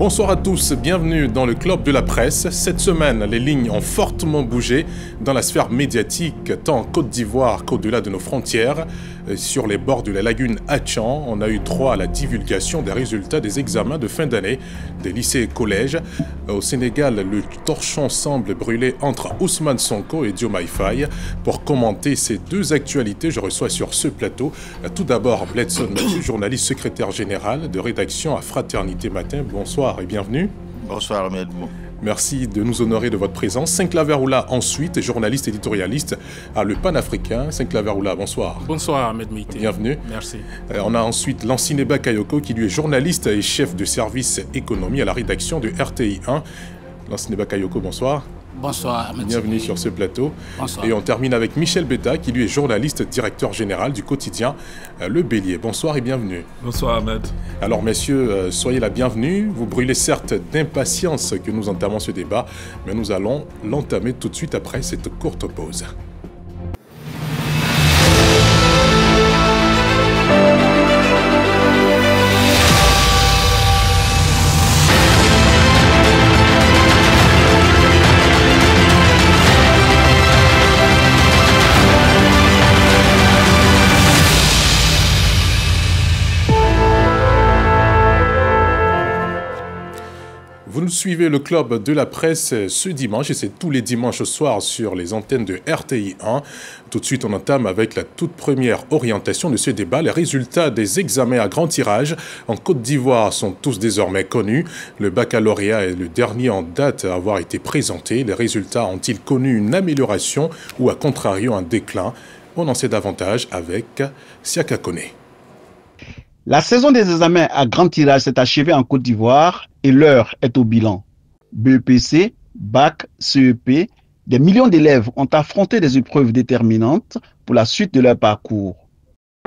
Bonsoir à tous, bienvenue dans le Club de la Presse. Cette semaine, les lignes ont fortement bougé dans la sphère médiatique, tant en Côte d'Ivoire qu'au-delà de nos frontières. Sur les bords de la lagune Hatchan, on a eu droit à la divulgation des résultats des examens de fin d'année des lycées et collèges. Au Sénégal, le torchon semble brûler entre Ousmane Sonko et Diomaye Faye. Pour commenter ces deux actualités, je reçois sur ce plateau tout d'abord Bledson Mathieu, journaliste secrétaire général de rédaction à Fraternité Matin. Bonsoir et bienvenue. Bonsoir Ahmed. Merci de nous honorer de votre présence. Sinclair Oula ensuite, journaliste éditorialiste à Le Panafricain. Sinclair Oula, bonsoir. Bonsoir Ahmed Meïté. Bienvenue. Merci. On a ensuite Lancineba Kayoko qui lui est journaliste et chef de service économie à la rédaction de RTI 1. Lancineba Kayoko, bonsoir. Bonsoir Ahmed. Bienvenue sur ce plateau. Bonsoir. Et on termine avec Michel Betta qui lui est journaliste directeur général du quotidien Le Bélier. Bonsoir et bienvenue. Bonsoir Ahmed. Alors messieurs, soyez la bienvenue. Vous brûlez certes d'impatience que nous entamons ce débat, mais nous allons l'entamer tout de suite après cette courte pause. Vous nous suivez le Club de la Presse ce dimanche et c'est tous les dimanches soirs sur les antennes de RTI 1. Tout de suite, on entame avec la toute première orientation de ce débat. Les résultats des examens à grand tirage en Côte d'Ivoire sont tous désormais connus. Le baccalauréat est le dernier en date à avoir été présenté. Les résultats ont-ils connu une amélioration ou à contrario un déclin? On en sait davantage avec Siaka Kone. La saison des examens à grand tirage s'est achevée en Côte d'Ivoire et l'heure est au bilan. BEPC, Bac, CEP, des millions d'élèves ont affronté des épreuves déterminantes pour la suite de leur parcours.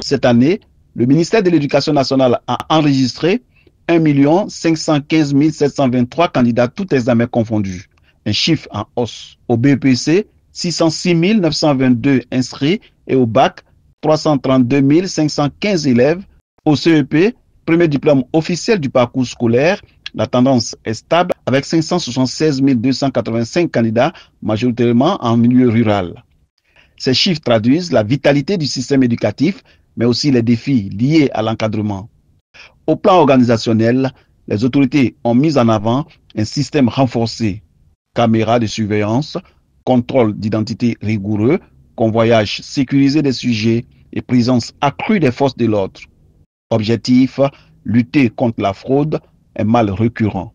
Cette année, le ministère de l'Éducation nationale a enregistré 1 515 723 candidats tous examens confondus, un chiffre en hausse. Au BEPC, 606 922 inscrits et au Bac, 332 515 élèves. Au CEP, premier diplôme officiel du parcours scolaire, la tendance est stable avec 576 285 candidats, majoritairement en milieu rural. Ces chiffres traduisent la vitalité du système éducatif, mais aussi les défis liés à l'encadrement. Au plan organisationnel, les autorités ont mis en avant un système renforcé, caméras de surveillance, contrôle d'identité rigoureux, convoyage sécurisé des sujets et présence accrue des forces de l'ordre. Objectif, lutter contre la fraude, un mal récurrent.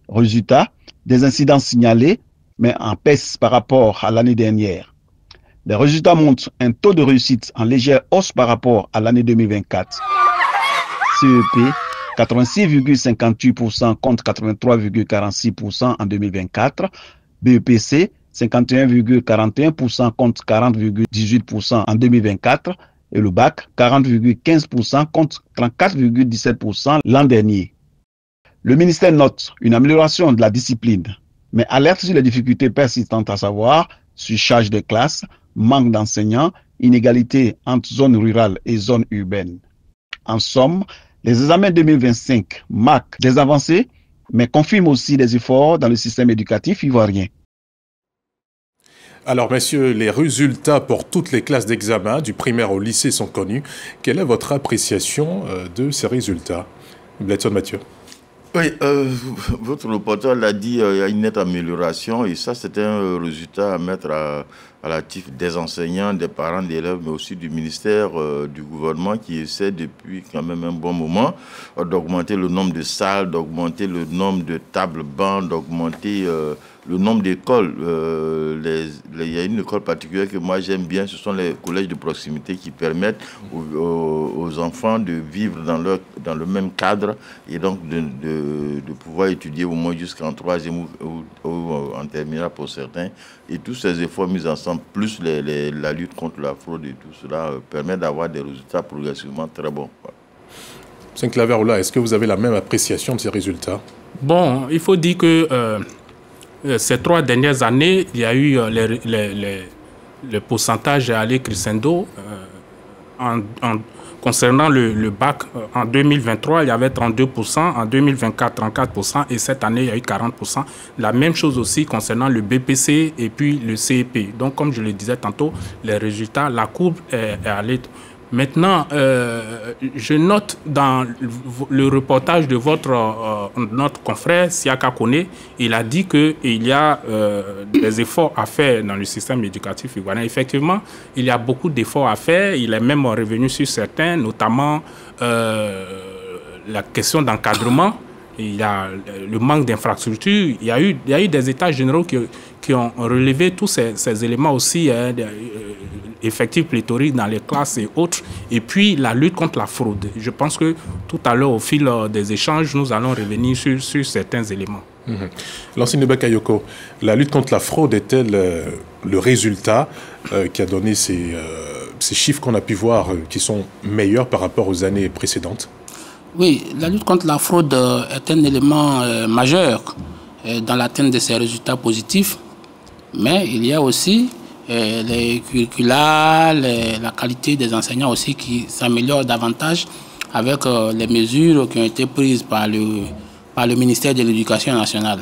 Résultat, des incidents signalés, mais en baisse par rapport à l'année dernière. Les résultats montrent un taux de réussite en légère hausse par rapport à l'année 2024. CEP, 86,58% contre 83,46% en 2024. BEPC, 51,41% contre 40,18% en 2024. Et le Bac, 40,15% contre 34,17% l'an dernier. Le ministère note une amélioration de la discipline, mais alerte sur les difficultés persistantes, à savoir surcharge de classes, manque d'enseignants, inégalité entre zones rurales et zones urbaines. En somme, les examens 2025 marquent des avancées, mais confirment aussi des efforts dans le système éducatif ivoirien. Alors, messieurs, les résultats pour toutes les classes d'examen, du primaire au lycée, sont connus. Quelle est votre appréciation de ces résultats? Bledson Mathieu. Oui, votre reporter l'a dit, il y a une nette amélioration et ça, c'est un résultat à mettre à l'actif des enseignants, des parents d'élèves, mais aussi du ministère, du gouvernement qui essaie depuis quand même un bon moment d'augmenter le nombre de salles, d'augmenter le nombre de tables-bancs, d'augmenter le nombre d'écoles. Il y a une école particulière que moi j'aime bien, ce sont les collèges de proximité qui permettent aux enfants de vivre dans le même cadre et donc de pouvoir étudier au moins jusqu'en troisième ou en terminale pour certains. Et tous ces efforts mis ensemble, plus la lutte contre la fraude et tout cela, permet d'avoir des résultats progressivement très bons. Sinclair Oula, est-ce que vous avez la même appréciation de ces résultats? Bon, il faut dire que ces 3 dernières années, il y a eu le pourcentage à aller crescendo concernant le bac, en 2023, il y avait 32%, en 2024, 34%, et cette année, il y a eu 40%. La même chose aussi concernant le BPC et puis le CEP. Donc, comme je le disais tantôt, les résultats, la courbe est allée. Maintenant, je note dans le reportage de notre confrère Siaka Kone, il a dit qu'il y a des efforts à faire dans le système éducatif ivoirien. Effectivement, il y a beaucoup d'efforts à faire. Il est même revenu sur certains, notamment la question d'encadrement. Il y a le manque d'infrastructures. Il y a eu des états généraux qui ont relevé tous ces éléments aussi, effectifs pléthoriques dans les classes et autres. Et puis, la lutte contre la fraude. Je pense que tout à l'heure, au fil des échanges, nous allons revenir sur certains éléments. Lansing Bakayoko, la lutte contre la fraude est-elle le résultat qui a donné ces chiffres qu'on a pu voir qui sont meilleurs par rapport aux années précédentes? Oui, la lutte contre la fraude est un élément majeur dans l'atteinte de ces résultats positifs, mais il y a aussi les curricula, la qualité des enseignants aussi qui s'améliore davantage avec les mesures qui ont été prises par le ministère de l'Éducation nationale.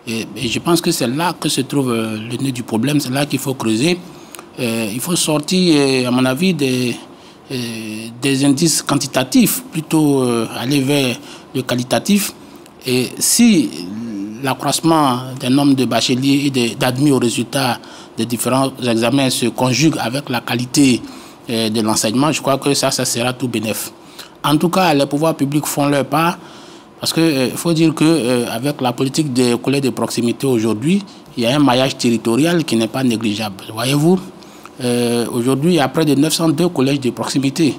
Et je pense que c'est là que se trouve le nœud du problème, c'est là qu'il faut creuser. Il faut sortir, à mon avis, des indices quantitatifs, plutôt aller vers le qualitatif. Et si l'accroissement des nombres de bacheliers et d'admis aux résultats des différents examens se conjugue avec la qualité de l'enseignement, je crois que ça sera tout bénef. En tout cas, les pouvoirs publics font leur part, parce qu'il faut dire qu'avec la politique des collèges de proximité aujourd'hui, il y a un maillage territorial qui n'est pas négligeable. Voyez-vous, aujourd'hui, il y a près de 902 collèges de proximité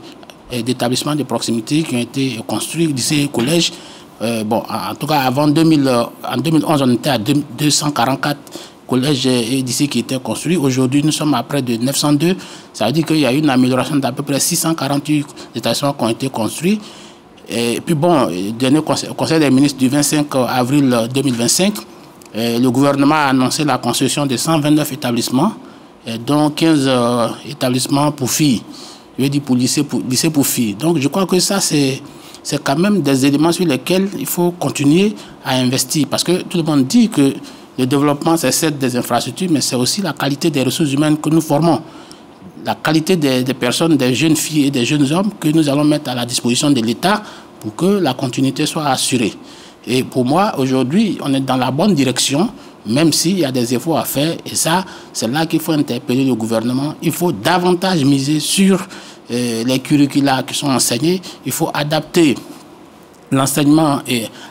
et d'établissements de proximité qui ont été construits, lycées et collèges. En tout cas, en 2011, on était à 244 collèges et lycées qui étaient construits. Aujourd'hui, nous sommes à près de 902. Ça veut dire qu'il y a eu une amélioration d'à peu près 648 établissements qui ont été construits. Et puis le dernier conseil des ministres du 25 avril 2025, le gouvernement a annoncé la construction de 129 établissements, dont 15 établissements pour filles, je veux dire pour lycée pour filles. Donc je crois que ça, c'est quand même des éléments sur lesquels il faut continuer à investir. Parce que tout le monde dit que le développement, c'est certes des infrastructures, mais c'est aussi la qualité des ressources humaines que nous formons. La qualité des personnes, des jeunes filles et des jeunes hommes que nous allons mettre à la disposition de l'État pour que la continuité soit assurée. Et pour moi, aujourd'hui, on est dans la bonne direction, même s'il y a des efforts à faire. Et ça, c'est là qu'il faut interpeller le gouvernement. Il faut davantage miser sur les curricula qui sont enseignés. Il faut adapter l'enseignement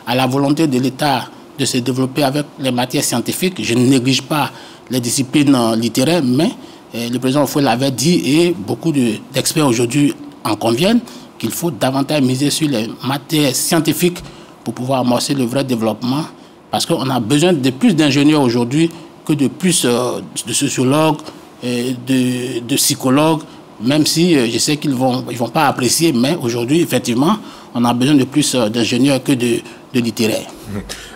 à la volonté de l'État de se développer avec les matières scientifiques. Je ne néglige pas les disciplines littéraires, mais le président Oufoué l'avait dit et beaucoup d'experts aujourd'hui en conviennent qu'il faut davantage miser sur les matières scientifiques pour pouvoir amorcer le vrai développement. Parce qu'on a besoin de plus d'ingénieurs aujourd'hui que de plus de sociologues, de psychologues, même si je sais qu'ils vont pas apprécier, mais aujourd'hui, effectivement, on a besoin de plus d'ingénieurs que de littéraires.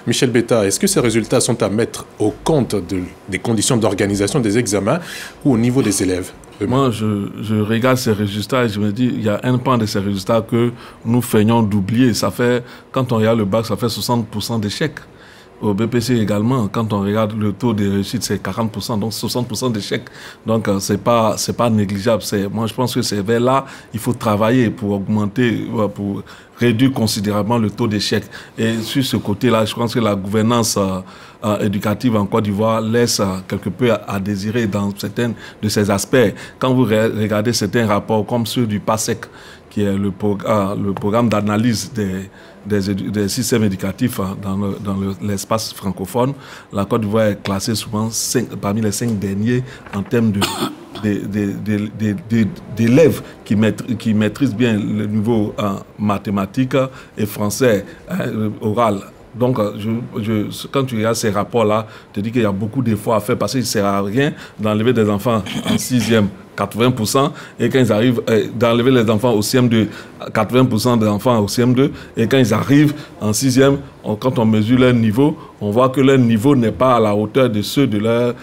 Michel Betta, est-ce que ces résultats sont à mettre au compte des conditions d'organisation des examens ou au niveau des élèves? Moi, je regarde ces résultats et je me dis, il y a un pan de ces résultats que nous feignons d'oublier. Ça fait, quand on regarde le bac, ça fait 60% d'échecs. Au BPC également, quand on regarde le taux de réussite, c'est 40%, donc 60% d'échecs. Donc, c'est pas négligeable. Moi, je pense que c'est vers là, il faut travailler pour augmenter, pour réduire considérablement le taux d'échec. Et sur ce côté-là, je pense que la gouvernance éducative en Côte d'Ivoire laisse quelque peu à désirer dans certains de ces aspects. Quand vous regardez certains rapports comme ceux du PASEC, qui est le programme d'analyse des systèmes éducatifs dans l'espace francophone, la Côte d'Ivoire est classée souvent parmi les 5 derniers en termes d'élèves qui maîtrisent bien le niveau mathématique et français oral. Donc, quand tu regardes ces rapports-là, tu te dis qu'il y a beaucoup d'efforts à faire parce qu'il ne sert à rien d'enlever des enfants en 6e, 80%, et quand ils arrivent, d'enlever les enfants au CM2 80% des enfants au CM2, et quand ils arrivent en 6e, quand on mesure leur niveau, on voit que leur niveau n'est pas à la hauteur de ceux de leurs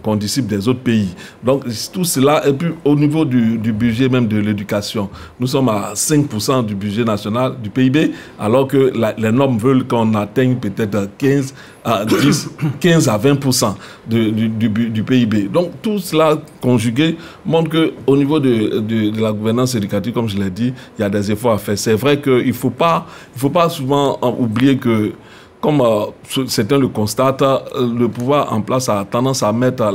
condisciples des autres pays. Donc tout cela, et puis au niveau du budget même de l'éducation, nous sommes à 5% du budget national, du PIB, alors que les normes veulent qu'on atteigne peut-être 15 à 20% du PIB. Donc tout cela conjugué montre qu'au niveau de la gouvernance éducative, comme je l'ai dit, il y a des efforts à faire. C'est vrai qu'il ne faut pas souvent oublier que, comme certains le constatent, le pouvoir en place a tendance à mettre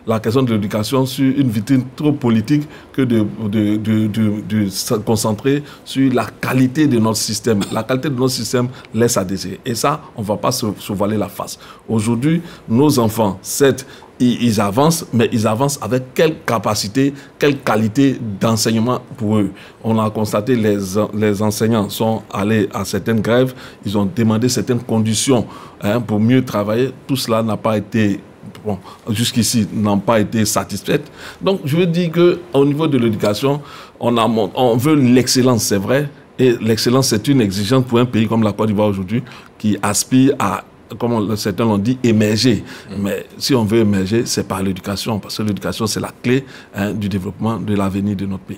la question de l'éducation sur une vitrine trop politique que de se concentrer sur la qualité de notre système. La qualité de notre système laisse à désirer. Et ça, on ne va pas se voiler la face. Aujourd'hui, nos enfants, certes, ils avancent, mais ils avancent avec quelle capacité, quelle qualité d'enseignement pour eux. On a constaté les enseignants sont allés à certaines grèves, ils ont demandé certaines conditions pour mieux travailler. Tout cela n'a pas été, jusqu'ici, n'ont pas été satisfaites. Donc, je veux dire qu'au niveau de l'éducation, on veut l'excellence, c'est vrai. Et l'excellence, c'est une exigence pour un pays comme la Côte d'Ivoire aujourd'hui qui aspire à, comme certains l'ont dit, émerger. Mais si on veut émerger, c'est par l'éducation, parce que l'éducation, c'est la clé du développement, de l'avenir de notre pays.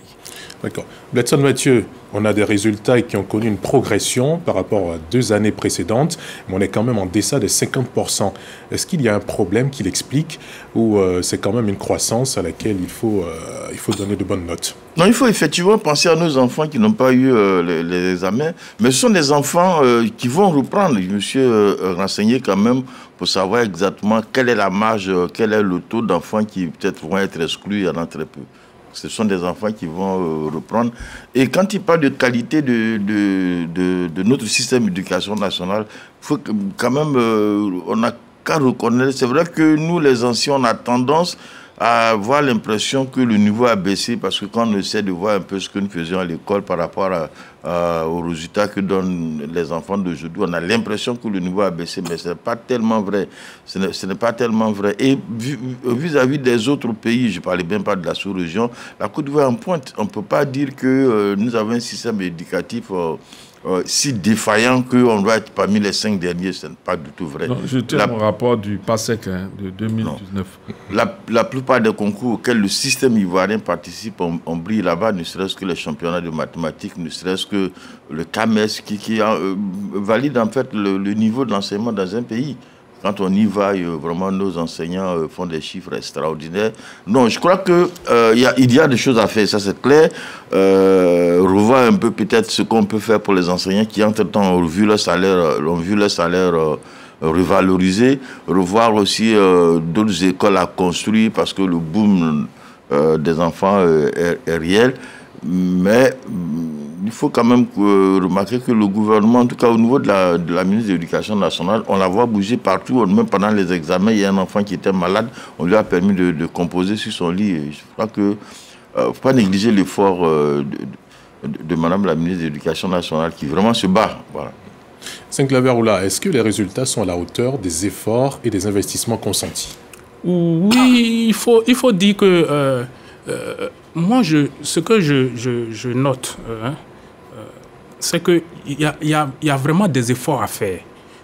D'accord. Bletson Mathieu, on a des résultats qui ont connu une progression par rapport à 2 années précédentes, mais on est quand même en deçà de 50%. Est-ce qu'il y a un problème qui l'explique, ou c'est quand même une croissance à laquelle il faut donner de bonnes notes? Non, il faut effectivement penser à nos enfants qui n'ont pas eu les examens, mais ce sont des enfants qui vont reprendre. Je me suis renseigné quand même pour savoir exactement quelle est la marge, quel est le taux d'enfants qui peut-être vont être exclus. Il y en a très peu. Ce sont des enfants qui vont reprendre. Et quand il parle de qualité de notre système d'éducation nationale, il faut quand même, on n'a qu'à reconnaître. C'est vrai que nous, les anciens, on a tendance à avoir l'impression que le niveau a baissé, parce que quand on essaie de voir un peu ce que nous faisions à l'école par rapport aux résultats que donnent les enfants d'aujourd'hui, on a l'impression que le niveau a baissé, mais ce n'est pas tellement vrai. Ce n'est pas tellement vrai. Et vis-à-vis des autres pays, je ne parlais même pas de la sous-région, la Côte d'Ivoire en pointe. On ne peut pas dire que nous avons un système éducatif si défaillant qu'on doit être parmi les 5 derniers. Ce n'est pas du tout vrai. Non, je tiens mon rapport du PASEC de 2019. La plupart des concours auxquels le système ivoirien participe, on brille là-bas, ne serait-ce que les championnats de mathématiques, ne serait-ce que le CAMES qui valide en fait le niveau de l'enseignement dans un pays. Quand on y va, vraiment, nos enseignants font des chiffres extraordinaires. Non, je crois qu'il y a des choses à faire, ça c'est clair. Revoir un peu peut-être ce qu'on peut faire pour les enseignants qui, entre-temps, ont vu leur salaire revalorisé. Revoir aussi d'autres écoles à construire, parce que le boom des enfants est réel. Mais il faut quand même remarquer que le gouvernement, en tout cas au niveau de la ministre de l'Éducation nationale, on la voit bouger partout. Même pendant les examens, il y a un enfant qui était malade, on lui a permis de composer sur son lit. Et je crois que ne faut pas négliger l'effort de Madame la ministre de l'Éducation nationale qui vraiment se bat. Voilà. Saint-Claver Oula, est-ce que les résultats sont à la hauteur des efforts et des investissements consentis? Oui, il faut dire que moi, ce que je note, c'est qu'il y a vraiment des efforts à faire.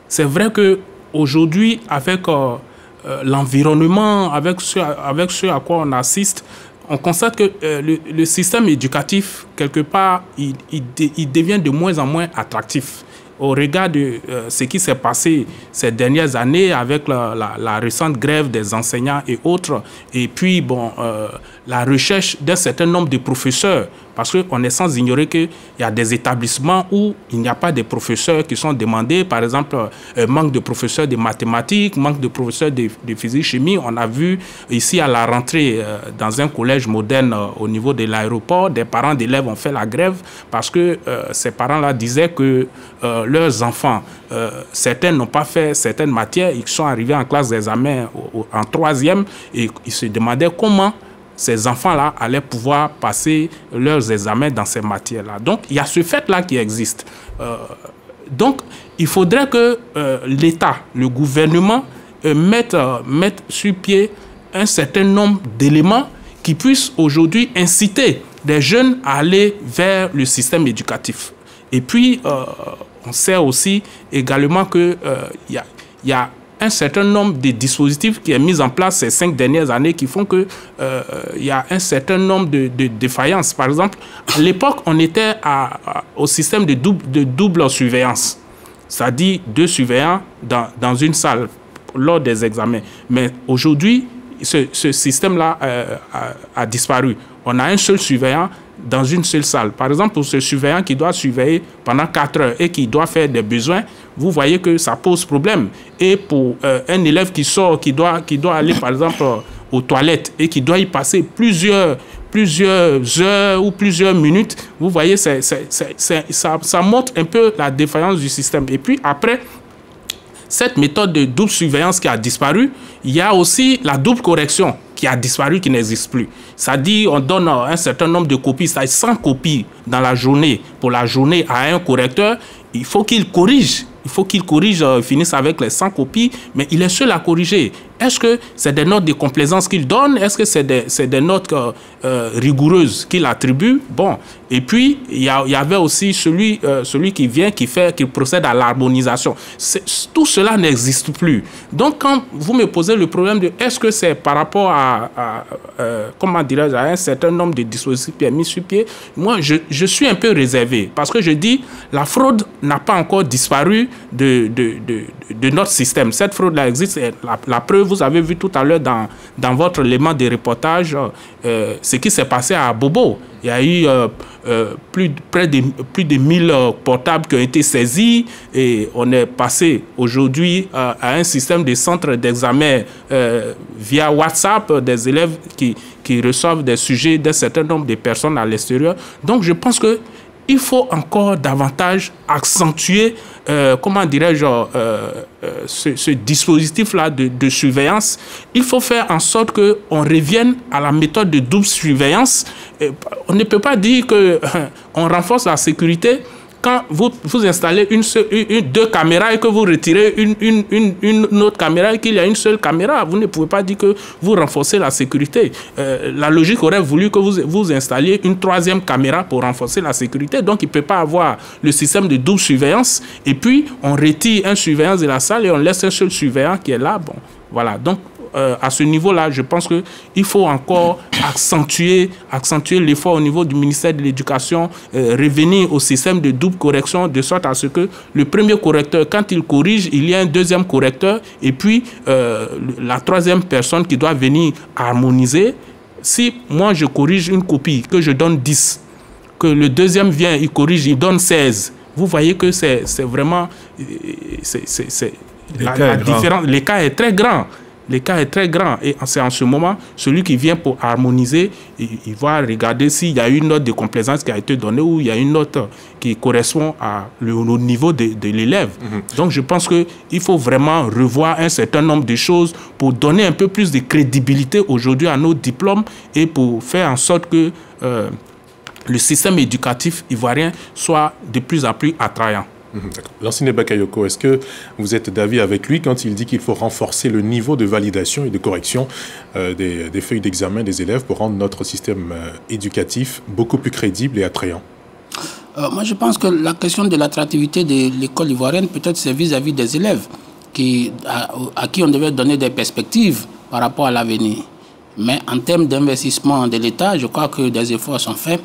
C'est vrai qu'aujourd'hui, avec l'environnement, avec ce à quoi on assiste, on constate que le système éducatif, quelque part, il devient de moins en moins attractif. Au regard de ce qui s'est passé ces dernières années avec la récente grève des enseignants et autres, et puis la recherche d'un certain nombre de professeurs, parce qu'on est sans ignorer qu'il y a des établissements où il n'y a pas de professeurs qui sont demandés, par exemple, manque de professeurs de mathématiques, manque de professeurs de physique-chimie. On a vu ici à la rentrée, dans un collège moderne au niveau de l'aéroport, des parents d'élèves ont fait la grève parce que ces parents-là disaient que leurs enfants, certains n'ont pas fait certaines matières, ils sont arrivés en classe d'examen en 3e et ils se demandaient comment ces enfants-là allaient pouvoir passer leurs examens dans ces matières-là. Donc, il y a ce fait-là qui existe. Donc, il faudrait que l'État, le gouvernement, mette sur pied un certain nombre d'éléments qui puissent aujourd'hui inciter des jeunes à aller vers le système éducatif. Et puis, on sait aussi également qu'il y a un certain nombre de dispositifs qui est mis en place ces 5 dernières années qui font qu'il y a un certain nombre de défaillances. Par exemple, à l'époque, on était au système de double surveillance, c'est-à-dire 2 surveillants dans une salle lors des examens. Mais aujourd'hui, ce système-là a disparu. On a un seul surveillant dans une seule salle. Par exemple, pour ce surveillant qui doit surveiller pendant 4 heures et qui doit faire des besoins, vous voyez que ça pose problème. Et pour un élève qui sort, qui doit aller, par exemple, aux toilettes et qui doit y passer plusieurs heures ou plusieurs minutes, vous voyez, ça montre un peu la défaillance du système. Et puis après, cette méthode de double surveillance qui a disparu, il y a aussi la double correction qui a disparu, qui n'existe plus. C'est-à-dire, on donne un certain nombre de copies, c'est-à-dire 100 copies dans la journée, pour la journée à un correcteur, il faut qu'il corrige. Il faut qu'il corrige, finisse avec les 100 copies, mais il est seul à corriger. Est-ce que c'est des notes de complaisance qu'il donne? Est-ce que c'est des notes rigoureuses qu'il attribue? Bon. Et puis, il y avait aussi celui qui procède à l'harmonisation. Tout cela n'existe plus. Donc, quand vous me posez le problème de est-ce que c'est par rapport à un certain nombre de dispositifs qui est mis sur pied, moi, je suis un peu réservé parce que je dis la fraude n'a pas encore disparu de notre système. Cette fraude-là existe. La preuve, vous avez vu tout à l'heure dans votre élément de reportage ce qui s'est passé à Bobo. Il y a eu plus de 1000 portables qui ont été saisis et on est passé aujourd'hui à un système de centre d'examen via WhatsApp des élèves qui reçoivent des sujets d'un certain nombre de personnes à l'extérieur. Donc je pense que il faut encore davantage accentuer, ce dispositif-là de surveillance. Il faut faire en sorte qu'on revienne à la méthode de double surveillance. On ne peut pas dire qu'on renforce la sécurité quand vous installez deux caméras et que vous retirez une autre caméra et qu'il y a une seule caméra. Vous ne pouvez pas dire que vous renforcez la sécurité. La logique aurait voulu que vous installiez une 3e caméra pour renforcer la sécurité. Donc, il ne peut pas avoir le système de double surveillance et puis on retire un surveillant de la salle et on laisse un seul surveillant qui est là. Bon, voilà. Donc, à ce niveau-là, je pense qu'il faut encore accentuer l'effort au niveau du ministère de l'Éducation, revenir au système de double correction, de sorte à ce que le premier correcteur, quand il corrige, il y a un 2e correcteur, et puis la 3e personne qui doit venir harmoniser. Si moi je corrige une copie, que je donne 10, que le 2e vient, il corrige, il donne 16, vous voyez que c'est vraiment... la différence, l'écart est très grand. L'écart est très grand et c'est en ce moment, celui qui vient pour harmoniser, il va regarder s'il y a une note de complaisance qui a été donnée ou il y a une note qui correspond au niveau de l'élève. Donc je pense qu'il faut vraiment revoir un certain nombre de choses pour donner un peu plus de crédibilité aujourd'hui à nos diplômes et pour faire en sorte que le système éducatif ivoirien soit de plus en plus attrayant. Lansine Bakayoko, est-ce que vous êtes d'avis avec lui quand il dit qu'il faut renforcer le niveau de validation et de correction des feuilles d'examen des élèves pour rendre notre système éducatif beaucoup plus crédible et attrayant? Moi, je pense que la question de l'attractivité de l'école ivoirienne, peut-être c'est vis-à-vis des élèves à qui on devait donner des perspectives par rapport à l'avenir. Mais en termes d'investissement de l'État, je crois que des efforts sont faits.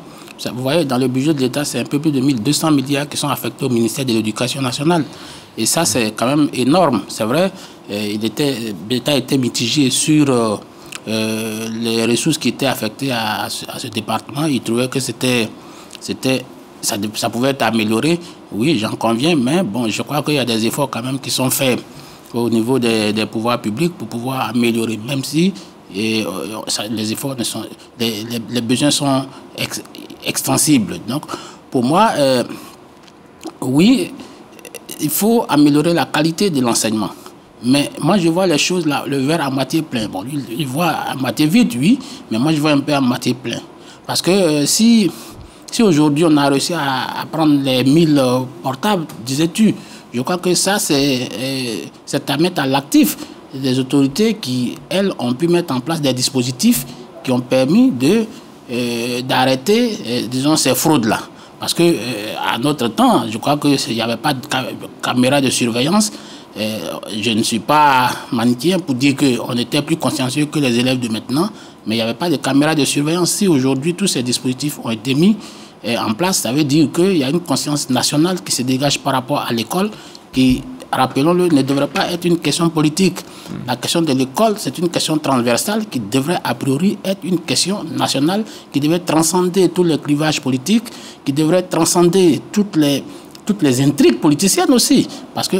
Vous voyez, dans le budget de l'État, c'est un peu plus de 1200 milliards qui sont affectés au ministère de l'Éducation nationale. Et ça, c'est quand même énorme. C'est vrai, l'État était mitigé sur les ressources qui étaient affectées à ce département. Il trouvait que ça pouvait être amélioré. Oui, j'en conviens, mais bon, je crois qu'il y a des efforts quand même qui sont faits au niveau des pouvoirs publics pour pouvoir améliorer, même si les efforts les besoins sont extensibles. Donc, pour moi, oui, il faut améliorer la qualité de l'enseignement. Mais moi, je vois les choses, là, le verre à moitié plein. Bon, lui, il voit à moitié vide, oui, mais moi, je vois un peu à moitié plein. Parce que si aujourd'hui, on a réussi à prendre les 1000 portables, disais-tu, je crois que ça, c'est à mettre à l'actif des autorités qui, elles, ont pu mettre en place des dispositifs qui ont permis de d'arrêter, disons, ces fraudes-là. Parce que à notre temps, je crois qu'il n'y avait pas de caméra de surveillance. Je ne suis pas manichéen pour dire qu'on était plus consciencieux que les élèves de maintenant, mais il n'y avait pas de caméra de surveillance. Si aujourd'hui tous ces dispositifs ont été mis en place, ça veut dire qu'il y a une conscience nationale qui se dégage par rapport à l'école, qui, rappelons-le, ne devrait pas être une question politique. La question de l'école, c'est une question transversale qui devrait a priori être une question nationale, qui devrait transcender tous les clivages politiques, qui devrait transcender toutes les intrigues politiciennes aussi. Parce que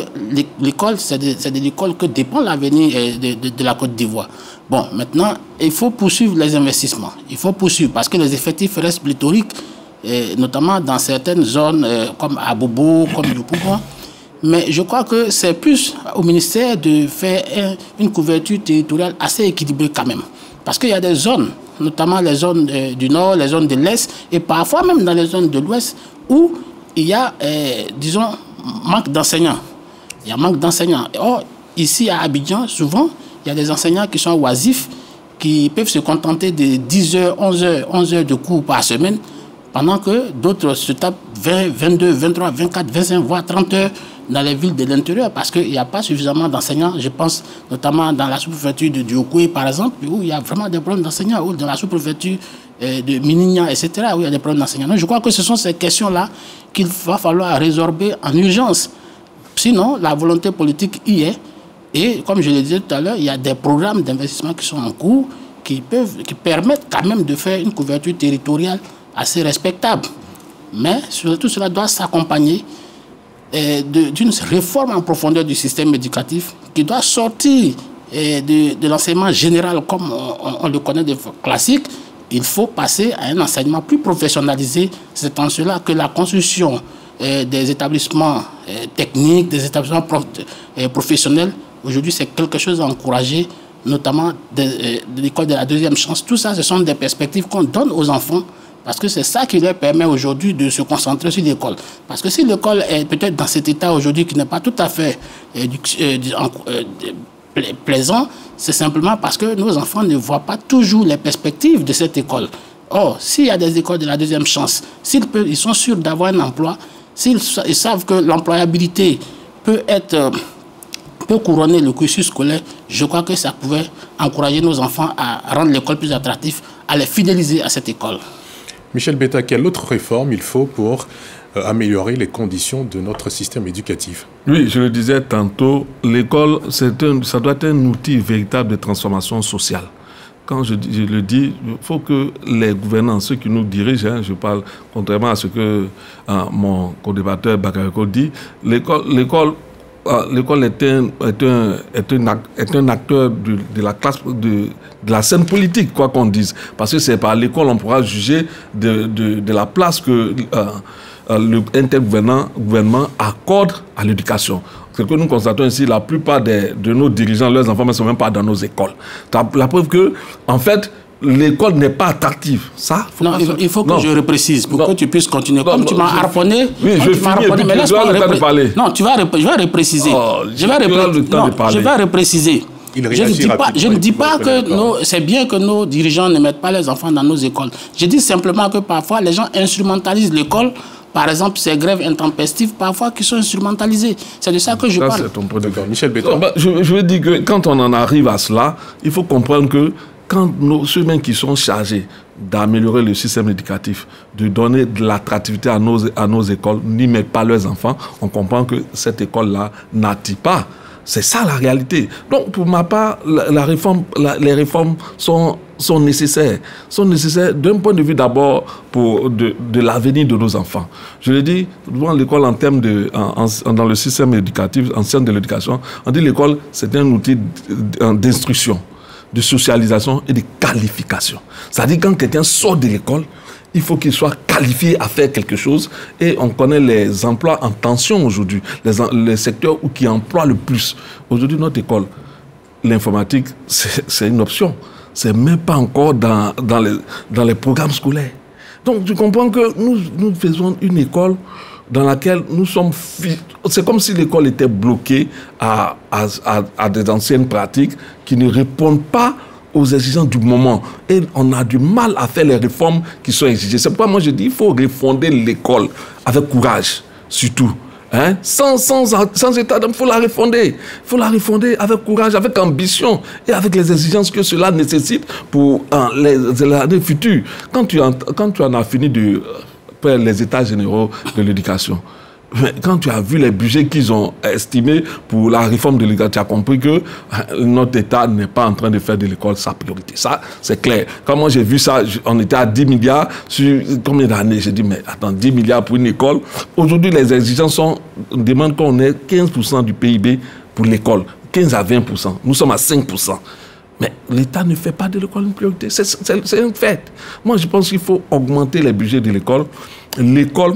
l'école, c'est de l'école que dépend l'avenir de la Côte d'Ivoire. Bon, maintenant, il faut poursuivre les investissements. Il faut poursuivre parce que les effectifs restent pléthoriques, notamment dans certaines zones comme à Bobo, comme Yopougon. Mais je crois que c'est plus au ministère de faire une couverture territoriale assez équilibrée quand même. Parce qu'il y a des zones, notamment les zones du nord, les zones de l'est, et parfois même dans les zones de l'ouest, où il y a, disons, manque d'enseignants. Il y a manque d'enseignants. Or, ici à Abidjan, souvent, il y a des enseignants qui sont oisifs, qui peuvent se contenter de 10 heures, 11 heures de cours par semaine, pendant que d'autres se tapent 20, 22, 23, 24, 25, voire 30 heures dans les villes de l'intérieur, parce qu'il n'y a pas suffisamment d'enseignants. Je pense notamment dans la sous-préfecture de Diokoué, par exemple, où il y a vraiment des problèmes d'enseignants, ou dans la sous-préfecture de Minignan, etc., où il y a des problèmes d'enseignants. Donc, je crois que ce sont ces questions-là qu'il va falloir résorber en urgence. Sinon, la volonté politique y est. Et comme je le disais tout à l'heure, il y a des programmes d'investissement qui sont en cours qui permettent quand même de faire une couverture territoriale assez respectable. Mais tout cela doit s'accompagner d'une réforme en profondeur du système éducatif qui doit sortir de l'enseignement général comme on le connaît de classique. Il faut passer à un enseignement plus professionnalisé. C'est en cela que la construction des établissements techniques, des établissements professionnels, aujourd'hui c'est quelque chose à encourager, notamment de l'école de la deuxième chance. Tout ça, ce sont des perspectives qu'on donne aux enfants, parce que c'est ça qui leur permet aujourd'hui de se concentrer sur l'école. Parce que si l'école est peut-être dans cet état aujourd'hui qui n'est pas tout à fait plaisant, c'est simplement parce que nos enfants ne voient pas toujours les perspectives de cette école. Or, s'il y a des écoles de la deuxième chance, ils sont sûrs d'avoir un emploi, s'ils savent que l'employabilité peut couronner le cursus scolaire, je crois que ça pouvait encourager nos enfants à rendre l'école plus attractive, à les fidéliser à cette école. Michel Betta, quelle autre réforme il faut pour améliorer les conditions de notre système éducatif? Oui, je le disais tantôt, l'école, ça doit être un outil véritable de transformation sociale. Quand je le dis, il faut que les gouvernants, ceux qui nous dirigent, je parle contrairement à ce que mon co-débatteur Bakareko dit, l'école est un acteur de la classe, de la scène politique, quoi qu'on dise. Parce que c'est par l'école qu'on pourra juger de la place que un tel gouvernement accorde à l'éducation. Ce que nous constatons ici, la plupart de nos dirigeants, leurs enfants ne sont même pas dans nos écoles. La preuve que, en fait, l'école n'est pas attractive. Ça, il faut que je reprécise pour que tu puisses continuer. Comme tu m'as harponné. Oui, je finis. Mais laisse-moi parler. Non, je vais repréciser. Je vais repréciser. Je ne dis pas que c'est bien que nos dirigeants ne mettent pas les enfants dans nos écoles. Je dis simplement que parfois les gens instrumentalisent l'école. Par exemple, ces grèves intempestives, parfois, qui sont instrumentalisées. C'est de ça que je parle. C'est ton point de vue. Michel Béton. Je veux dire que quand on en arrive à cela, il faut comprendre que quand ceux-mêmes qui sont chargés d'améliorer le système éducatif, de donner de l'attractivité à nos écoles, n'y mettent pas leurs enfants, on comprend que cette école-là n'attire pas. C'est ça la réalité. Donc, pour ma part, les réformes sont nécessaires. Sont nécessaires d'un point de vue d'abord de l'avenir de nos enfants. Je le dis, devant l'école en termes dans le système éducatif, en sciences de l'éducation, on dit l'école, c'est un outil d'instruction, de socialisation et de qualification. C'est-à-dire quand quelqu'un sort de l'école, il faut qu'il soit qualifié à faire quelque chose. Et on connaît les emplois en tension aujourd'hui, les secteurs qui emploient le plus. Aujourd'hui, notre école, l'informatique, c'est une option. C'est même pas encore dans les programmes scolaires. Donc, tu comprends que nous faisons une école dans laquelle nous sommes... C'est comme si l'école était bloquée à des anciennes pratiques qui ne répondent pas aux exigences du moment. Et on a du mal à faire les réformes qui sont exigées. C'est pourquoi moi je dis qu'il faut refonder l'école avec courage, surtout. Hein? Sans état d'âme, il faut la refonder. Il faut la refonder avec courage, avec ambition et avec les exigences que cela nécessite pour les années futures. Quand tu en as fini de faire les états généraux de l'éducation, quand tu as vu les budgets qu'ils ont estimés pour la réforme de l'éducation, tu as compris que notre État n'est pas en train de faire de l'école sa priorité. Ça, c'est clair. Quand moi j'ai vu ça, on était à 10 milliards sur combien d'années? J'ai dit, mais attends, 10 milliards pour une école. Aujourd'hui, les exigences demandent qu'on ait 15% du PIB pour l'école. 15 à 20%. Nous sommes à 5%. Mais l'État ne fait pas de l'école une priorité. C'est un fait. Moi, je pense qu'il faut augmenter les budgets de l'école. L'école,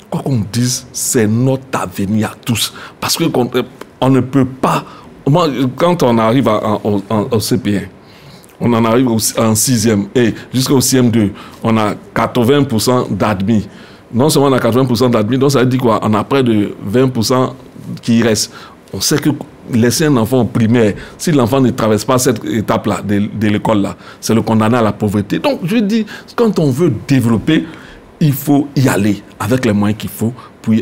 quoi qu'on dise, c'est notre avenir à tous. Parce qu'on ne peut pas... Moi, quand on arrive au CP1, on en arrive en 6e et jusqu'au CM2, on a 80% d'admis. Non seulement on a 80% d'admis, donc ça veut dire quoi? On a près de 20% qui restent. On sait que laisser un enfant au primaire, si l'enfant ne traverse pas cette étape-là de l'école-là, c'est le condamner à la pauvreté. Donc, je dis, quand on veut développer, il faut y aller avec les moyens qu'il faut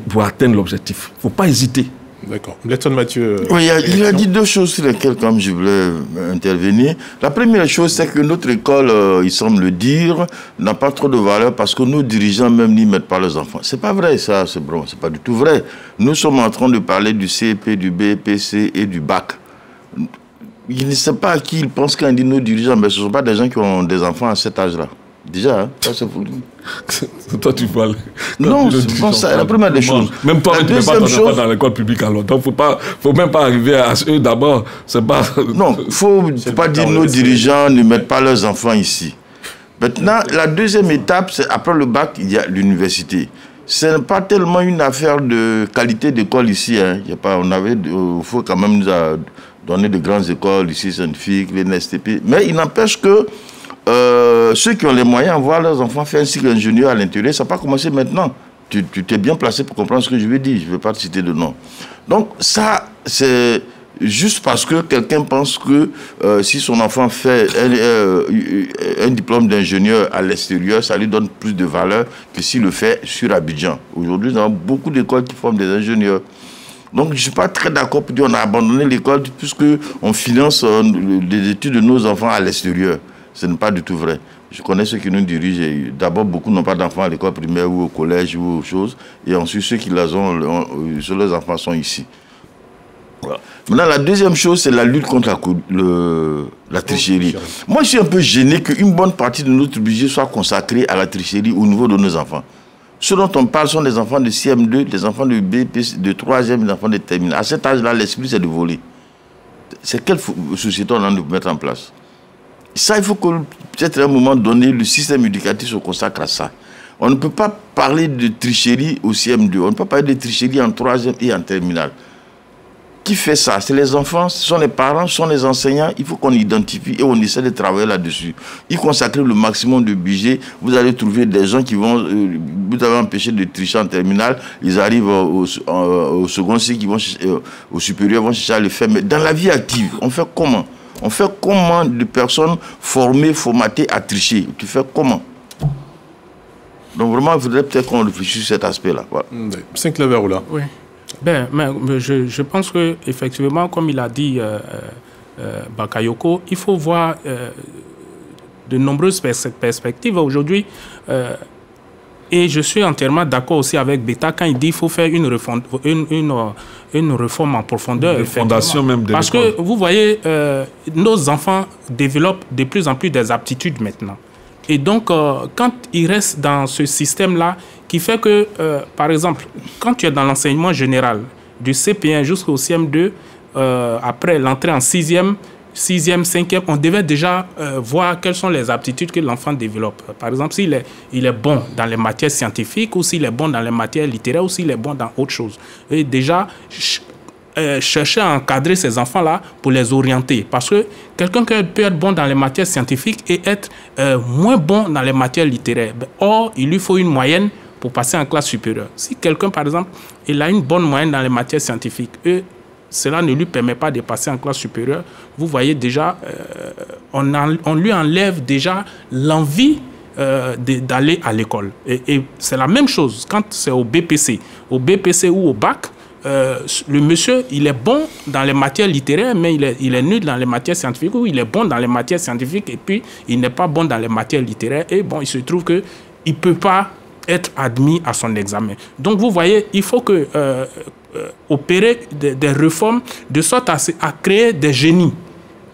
pour atteindre l'objectif. Il ne faut pas hésiter. D'accord. Letton Mathieu. Oui, il a dit deux choses sur lesquelles, comme je voulais intervenir. La première chose, c'est que notre école, il semble le dire, n'a pas trop de valeur parce que nos dirigeants même n'y mettent pas leurs enfants. C'est pas vrai, ça, c'est bon, c'est pas du tout vrai. Nous sommes en train de parler du CEP, du BPC et du bac. Il ne sait pas à qui il pense quand il dit nos dirigeants, mais ce ne sont pas des gens qui ont des enfants à cet âge-là. Déjà, hein, ça c'est fou. Toi, tu parles. Non, c'est pas ça. La première des choses. Même toi, tu ne mets pas ton enfant dans l'école publique alors. Donc, faut même pas arriver à eux d'abord. C'est pas. Non, faut pas dire nos dirigeants ne mettent pas leurs enfants ici. Maintenant, la deuxième étape, c'est après le bac, il y a l'université. Ce n'est pas tellement une affaire de qualité d'école ici. Hein. Il faut quand même nous donner de grandes écoles ici, scientifiques, les NSTP. Mais il n'empêche que ceux qui ont les moyens de voir leurs enfants faire un cycle ingénieur à l'intérieur, ça n'a pas commencé maintenant. Tu t'es bien placé pour comprendre ce que je veux dire. Je ne vais pas te citer de nom. Donc ça, c'est juste parce que quelqu'un pense que si son enfant fait un diplôme d'ingénieur à l'extérieur, ça lui donne plus de valeur que s'il le fait sur Abidjan. Aujourd'hui, nous avons beaucoup d'écoles qui forment des ingénieurs. Donc, je ne suis pas très d'accord pour dire qu'on a abandonné l'école puisqu'on finance les études de nos enfants à l'extérieur. Ce n'est pas du tout vrai. Je connais ceux qui nous dirigent. D'abord, beaucoup n'ont pas d'enfants à l'école primaire ou au collège ou autre chose. Et ensuite, ceux qui les ont, leurs enfants sont ici. Voilà. Maintenant, la deuxième chose, c'est la lutte contre la tricherie. Moi, je suis un peu gêné qu'une bonne partie de notre budget soit consacrée à la tricherie au niveau de nos enfants. Ce dont on parle sont des enfants de CM2, des enfants de BPC, de 3e, des enfants de terminale. À cet âge-là, l'esprit, c'est de voler. C'est quelle société on a de mettre en place? Ça, il faut que, peut-être à un moment donné, le système éducatif se consacre à ça. On ne peut pas parler de tricherie au CM2. On ne peut pas parler de tricherie en 3e et en terminale. Qui fait ça? C'est les enfants, ce sont les parents, ce sont les enseignants. Il faut qu'on identifie et on essaie de travailler là-dessus. Y consacrer le maximum de budget. Vous allez trouver des gens qui vont... vous avez empêché de tricher en terminale. Ils arrivent au second cycle, au supérieur, vont chercher à le faire. Mais dans la vie active, on fait comment? On fait comment de personnes formées, formatées à tricher? Tu fais comment? Donc vraiment, il faudrait peut-être qu'on réfléchisse sur cet aspect-là. Voilà. Saint-Claver ou là? Oui. Ben, mais je pense qu'effectivement, comme il a dit Bakayoko, il faut voir de nombreuses perspectives aujourd'hui. Et je suis entièrement d'accord aussi avec Beta quand il dit qu'il faut faire une réforme en profondeur. Une fondation même de Parce que vous voyez, nos enfants développent de plus en plus des aptitudes maintenant. Et donc, quand ils restent dans ce système-là, qui fait que, par exemple, quand tu es dans l'enseignement général, du CP1 jusqu'au CM2, après l'entrée en 6e, 5e, on devait déjà voir quelles sont les aptitudes que l'enfant développe. Par exemple, s'il est bon dans les matières scientifiques, ou s'il est bon dans les matières littéraires, ou s'il est bon dans autre chose. Et déjà, chercher à encadrer ces enfants-là pour les orienter. Parce que quelqu'un peut être bon dans les matières scientifiques et être moins bon dans les matières littéraires. Or, il lui faut une moyenne pour passer en classe supérieure. Si quelqu'un, par exemple, il a une bonne moyenne dans les matières scientifiques, cela ne lui permet pas de passer en classe supérieure, vous voyez déjà, on lui enlève déjà l'envie d'aller à l'école. Et c'est la même chose quand c'est au BPC ou au bac. Le monsieur, il est bon dans les matières littéraires, mais il est nul dans les matières scientifiques, ou il est bon dans les matières scientifiques et puis il n'est pas bon dans les matières littéraires. Et bon, il se trouve qu'il ne peut pas être admis à son examen. Donc vous voyez, il faut que opérer des réformes de sorte à créer des génies,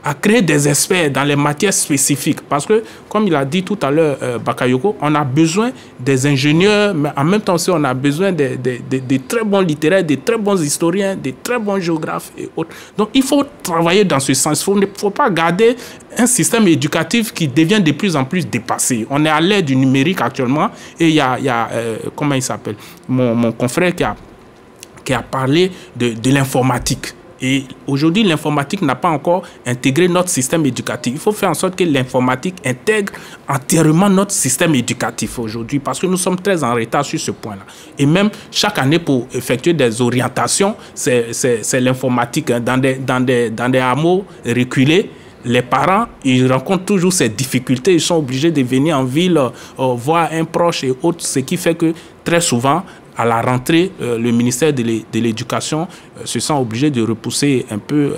à créer des experts dans les matières spécifiques. Parce que, comme il a dit tout à l'heure, Bakayoko, on a besoin des ingénieurs, mais en même temps aussi, on a besoin de très bons littéraires, de très bons historiens, de très bons géographes et autres. Donc, il faut travailler dans ce sens. Il ne faut pas garder un système éducatif qui devient de plus en plus dépassé. On est à l'ère du numérique actuellement, et il y a comment il s'appelle, mon confrère qui a parlé de l'informatique. Et aujourd'hui, l'informatique n'a pas encore intégré notre système éducatif. Il faut faire en sorte que l'informatique intègre entièrement notre système éducatif aujourd'hui, parce que nous sommes très en retard sur ce point-là. Et même chaque année, pour effectuer des orientations, c'est l'informatique. Dans des hameaux reculés, les parents, ils rencontrent toujours ces difficultés. Ils sont obligés de venir en ville, voir un proche et autres, ce qui fait que très souvent, à la rentrée, le ministère de l'Éducation se sent obligé de repousser un peu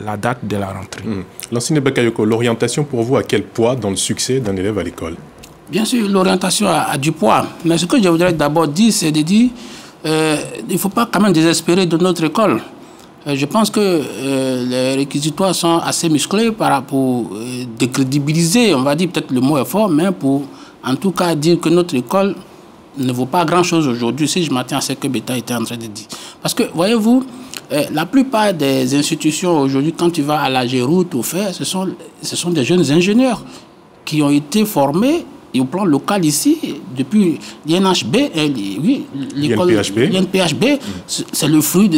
la date de la rentrée. L'enseignant Bakayoko, l'orientation pour vous a quel poids dans le succès d'un élève à l'école? Bien sûr, l'orientation a du poids. Mais ce que je voudrais d'abord dire, c'est de dire il ne faut pas quand même désespérer de notre école. Je pense que les réquisitoires sont assez musclés pour décrédibiliser, on va dire, peut-être le mot est fort, mais pour en tout cas dire que notre école ne vaut pas grand-chose aujourd'hui, si je m'attends à ce que Beta était en train de dire. Parce que, voyez-vous, la plupart des institutions aujourd'hui, quand tu vas à la Géroute ou faire, ce sont des jeunes ingénieurs qui ont été formés et au plan local ici, depuis l'INHB, l'école l'INPHB, c'est le fruit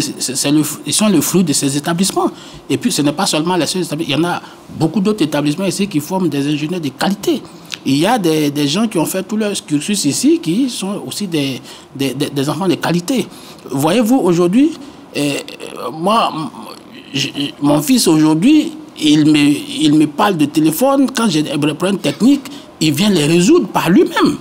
ils sont le fruit de ces établissements. Et puis, ce n'est pas seulement les seuls établissements. Il y en a beaucoup d'autres établissements ici qui forment des ingénieurs de qualité. Il y a des gens qui ont fait tout leur cursus ici, qui sont aussi des enfants de qualité. Voyez-vous, aujourd'hui, mon fils, aujourd'hui, il me parle de téléphone. Quand j'ai des problèmes techniques, il vient les résoudre par lui-même.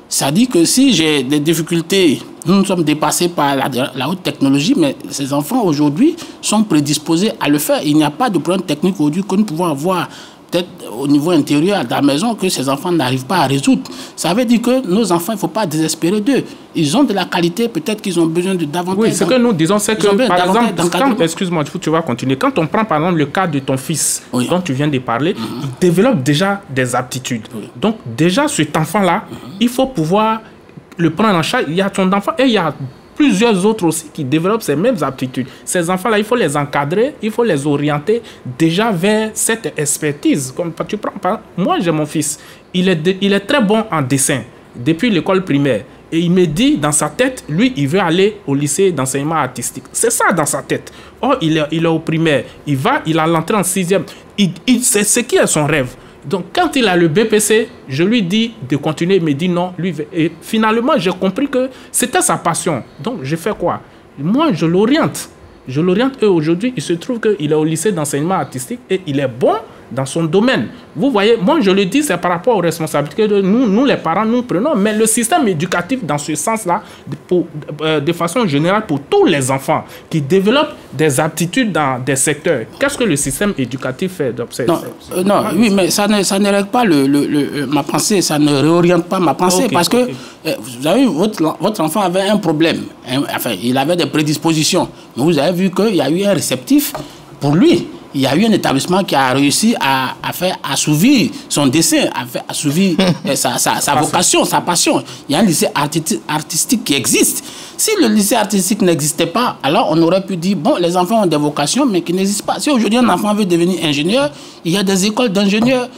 Ça dit que si j'ai des difficultés, nous sommes dépassés par la haute technologie, mais ces enfants, aujourd'hui, sont prédisposés à le faire. Il n'y a pas de problème technique aujourd'hui que nous pouvons avoir peut-être au niveau intérieur de la maison que ces enfants n'arrivent pas à résoudre. Ça veut dire que nos enfants, il ne faut pas désespérer d'eux. Ils ont de la qualité, peut-être qu'ils ont besoin de davantage. Oui, ce que nous disons, c'est que, par exemple, excuse-moi, tu vas continuer. Quand on prend, par exemple, le cas de ton fils, dont tu viens de parler, il développe déjà des aptitudes. Donc, déjà, cet enfant-là, il faut pouvoir le prendre en charge. Il y a ton enfant et il y a plusieurs autres aussi qui développent ces mêmes aptitudes. Ces enfants-là, il faut les encadrer, il faut les orienter déjà vers cette expertise. Comme tu prends, moi, j'ai mon fils, il est très bon en dessin depuis l'école primaire. Et il me dit dans sa tête, lui, il veut aller au lycée d'enseignement artistique. C'est ça dans sa tête. Or, il est au primaire. Il a l'entrée en 6e. C'est ce qui est son rêve. Donc, quand il a le BPC, je lui dis de continuer. Il me dit non. Et finalement, j'ai compris que c'était sa passion. Donc, je fais quoi? Moi, je l'oriente. Et aujourd'hui, il se trouve qu'il est au lycée d'enseignement artistique et il est bon dans son domaine. Vous voyez, moi, je le dis, c'est par rapport aux responsabilités que nous les parents, nous prenons. Mais le système éducatif, dans ce sens-là, de façon générale, pour tous les enfants qui développent des aptitudes dans des secteurs, qu'est-ce que le système éducatif fait? Oui, mais ça ne règle pas ma pensée, ça ne réoriente pas ma pensée. Parce que, vous avez vu, votre enfant avait un problème. Enfin, il avait des prédispositions. Mais vous avez vu qu'il y a eu un réceptif pour lui. Il y a eu un établissement qui a réussi à faire assouvir son dessin, à faire assouvir sa vocation, sa passion. Il y a un lycée artistique qui existe. Si le lycée artistique n'existait pas, alors on aurait pu dire, bon, les enfants ont des vocations, mais qui n'existent pas. Si aujourd'hui un enfant veut devenir ingénieur, il y a des écoles d'ingénieurs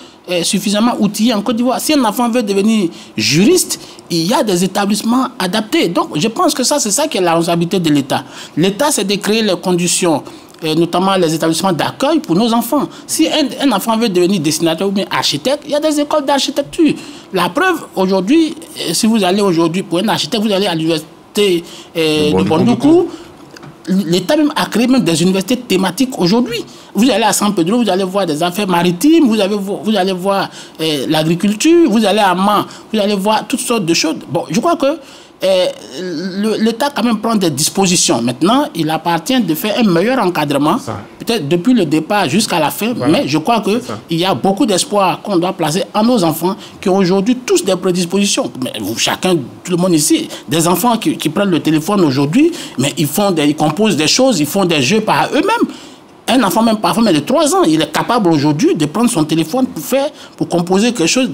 suffisamment outillées en Côte d'Ivoire. Si un enfant veut devenir juriste, il y a des établissements adaptés. Donc, je pense que c'est ça qui est la responsabilité de l'État. L'État, c'est de créer les conditions, notamment les établissements d'accueil pour nos enfants. Si un enfant veut devenir dessinateur ou bien architecte, il y a des écoles d'architecture. La preuve, aujourd'hui, si vous allez aujourd'hui pour un architecte, vous allez à l'université de Bondoukou, l'État même a créé même des universités thématiques aujourd'hui. Vous allez à San Pedro, vous allez voir des affaires maritimes, vous allez voir l'agriculture, vous allez à Man, vous allez voir toutes sortes de choses. Bon, je crois que l'État quand même prend des dispositions. Maintenant, il appartient de faire un meilleur encadrement, peut-être depuis le départ jusqu'à la fin, mais je crois qu'il y a beaucoup d'espoir qu'on doit placer en nos enfants qui ont aujourd'hui tous des prédispositions. Mais chacun, tout le monde ici, des enfants qui prennent le téléphone aujourd'hui, mais ils composent des choses, ils font des jeux par eux-mêmes. Un enfant, même parfois, mais de 3 ans, il est capable aujourd'hui de prendre son téléphone pour composer quelque chose.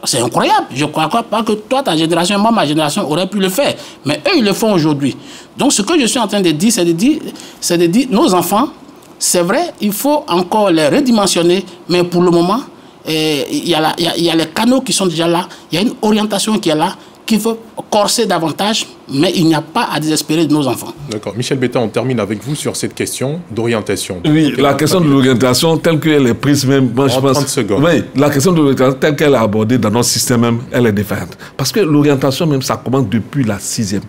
C'est incroyable. Je ne crois pas que toi, ta génération, moi, ma génération, aurait pu le faire. Mais eux, ils le font aujourd'hui. Donc, ce que je suis en train de dire, c'est de dire, nos enfants, c'est vrai, il faut encore les redimensionner, mais pour le moment, il y a les canaux qui sont déjà là, il y a une orientation qui est là, qu'il faut corser davantage, mais il n'y a pas à désespérer de nos enfants. D'accord. Michel Betta, on termine avec vous sur cette question d'orientation. Oui, la question de l'orientation telle qu'elle est prise même, moi je pense... 30 secondes. Oui, la question de l'orientation telle qu'elle est abordée dans notre système même, elle est défaillante. Parce que l'orientation même, ça commence depuis la 6e.